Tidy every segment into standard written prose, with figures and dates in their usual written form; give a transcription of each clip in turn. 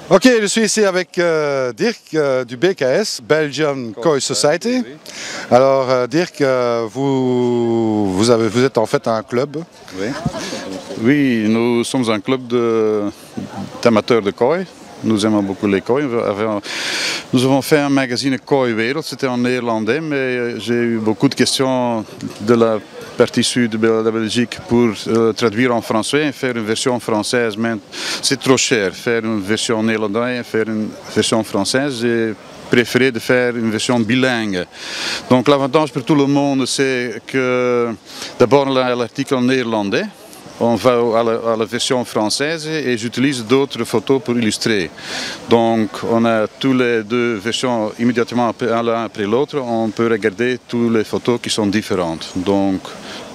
Ok, je suis ici avec Dirk du BKS, Belgian Koi Society. Oui. Alors Dirk, vous êtes en fait un club. Oui. Oui, nous sommes un club d'amateurs de koi. Nous aimons beaucoup les koi. Nous avons fait un magazine Koi Wereld, c'était en néerlandais, mais j'ai eu beaucoup de questions de la partie sud de la Belgique pour traduire en français et faire une version française. Mais c'est trop cher, faire une version néerlandaise et faire une version française. J'ai préféré de faire une version bilingue. Donc l'avantage pour tout le monde, c'est que d'abord l'article en néerlandais. On va à la version française et j'utilise d'autres photos pour illustrer. Donc on a toutes les deux versions immédiatement l'un après l'autre. On peut regarder toutes les photos qui sont différentes. Donc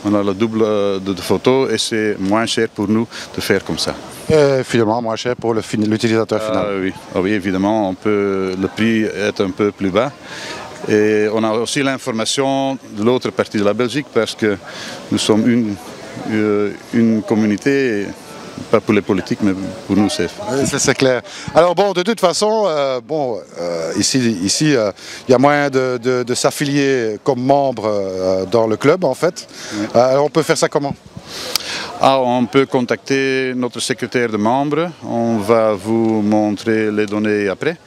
on a le double de photos et c'est moins cher pour nous de faire comme ça. Et finalement moins cher pour l'utilisateur final. Oui. Oui, évidemment, le prix est un peu plus bas. Et on a aussi l'information de l'autre partie de la Belgique parce que nous sommes une communauté, pas pour les politiques, mais pour nous c'est. C'est clair. Alors bon, de toute façon, ici, il y a moyen de s'affilier comme membre dans le club en fait. Oui. Alors on peut faire ça comment? On peut contacter notre secrétaire de membre, on va vous montrer les données après.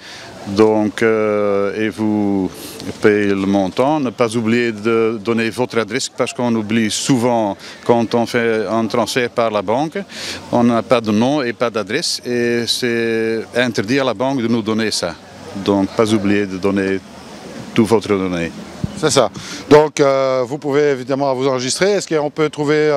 Donc, et vous payez le montant. Ne pas oublier de donner votre adresse parce qu'on oublie souvent quand on fait un transfert par la banque. On n'a pas de nom et pas d'adresse et c'est interdit à la banque de nous donner ça. Donc, pas oublier de donner toutes vos données. C'est ça. Donc vous pouvez évidemment vous enregistrer. Est-ce qu'on peut trouver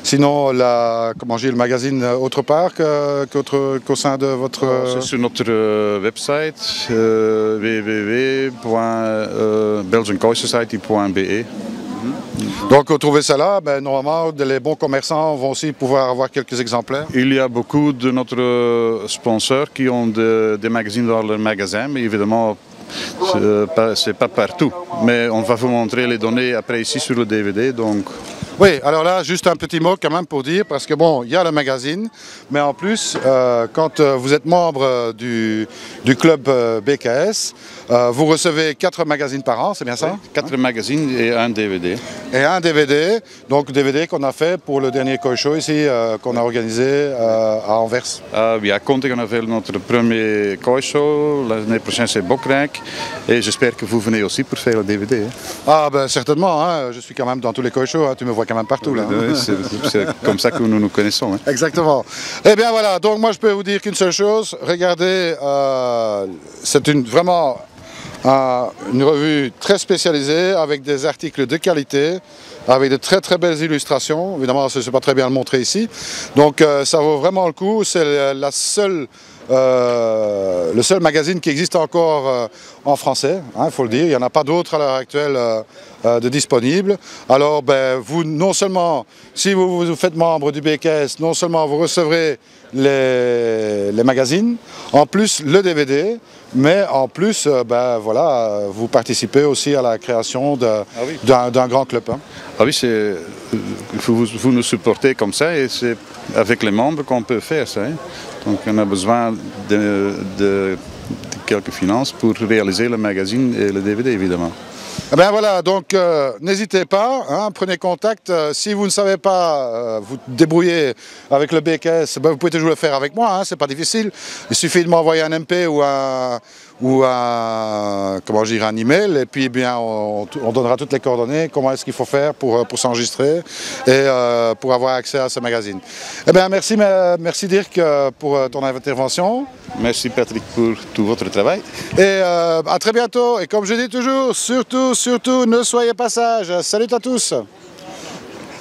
sinon le magazine autre part qu'au sein de votre... C'est sur notre website www.belgiankoisociety.be. Donc vous trouvez ça là, normalement les bons commerçants vont aussi pouvoir avoir quelques exemplaires. Il y a beaucoup de notre sponsors qui ont des magazines dans leur magasin, mais évidemment c'est pas partout. Mais on va vous montrer les données après ici sur le DVD. Donc. Oui, alors là, juste un petit mot quand même pour dire, parce que bon, il y a le magazine, mais en plus, quand vous êtes membre du club BKS, vous recevez 4 magazines par an, c'est bien ça? Oui, 4 magazines et un DVD. Et un DVD, donc DVD qu'on a fait pour le dernier Koi Show ici, qu'on a organisé à Anvers. Oui, à Conte, on a fait notre premier Koi Show, l'année prochaine c'est Bokrijk, et j'espère que vous venez aussi pour faire le DVD. Hein. Ah ben certainement, hein, je suis quand même dans tous les Koi Shows, hein, tu me vois quand même partout là. Oui, c'est comme ça que nous nous connaissons. Hein. Exactement. Eh bien voilà, donc moi je peux vous dire qu'une seule chose, regardez, c'est vraiment une revue très spécialisée avec des articles de qualité, avec de très très belles illustrations. Évidemment, je ne sais pas très bien le montrer ici. Donc ça vaut vraiment le coup, c'est le seul magazine qui existe encore en français, hein, il faut le dire. Il n'y en a pas d'autres à l'heure actuelle de disponibles. Alors vous, non seulement, si vous vous faites membre du BKS, non seulement vous recevrez les magazines, en plus le DVD, mais en plus voilà, vous participez aussi à la création d'un grand club. Hein. Ah oui, vous nous supportez comme ça et c'est avec les membres qu'on peut faire ça. Hein. Donc on a besoin de quelques finances pour réaliser le magazine et le DVD évidemment. Eh bien voilà, donc n'hésitez pas, hein, prenez contact. Si vous ne savez pas vous débrouiller avec le BKS, vous pouvez toujours le faire avec moi, hein, c'est pas difficile. Il suffit de m'envoyer un MP ou un email et puis bien on donnera toutes les coordonnées, comment est-ce qu'il faut faire pour s'enregistrer et pour avoir accès à ce magazine. Eh bien merci Dirk pour ton intervention. Merci Patrick pour tout votre travail. Et à très bientôt et comme je dis toujours, surtout ne soyez pas sages. Salut à tous.